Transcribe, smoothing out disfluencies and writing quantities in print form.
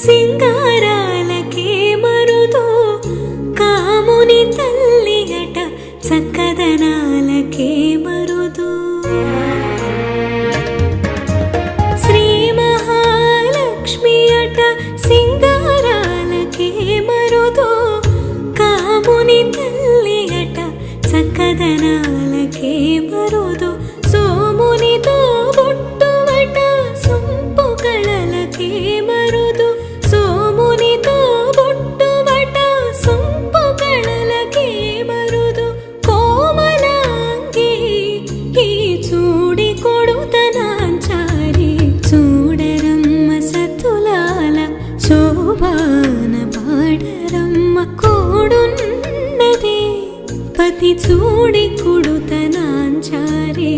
సింగారాలకే మరుదో కాముని తల్లి అట చక్కదనాలకే మరుదు శ్రీ మహాలక్ష్మి అట సింగారాలకే మరుదో కాముని తల్లి అట చక్కదనాలకే మరుదు సోమునితో బొట్టువట సొంపు కళలకే మరుదు సోమునితో బొట్టువట సొంపు కళలకే మరుదు కోమలాంగి ఈ చూడి కొడుతనాంచారి చూడరమ్మ సతులాల శోభాన పాడరమ్మ కోడున్నదే పతి చూడి కొడుతనాంచారి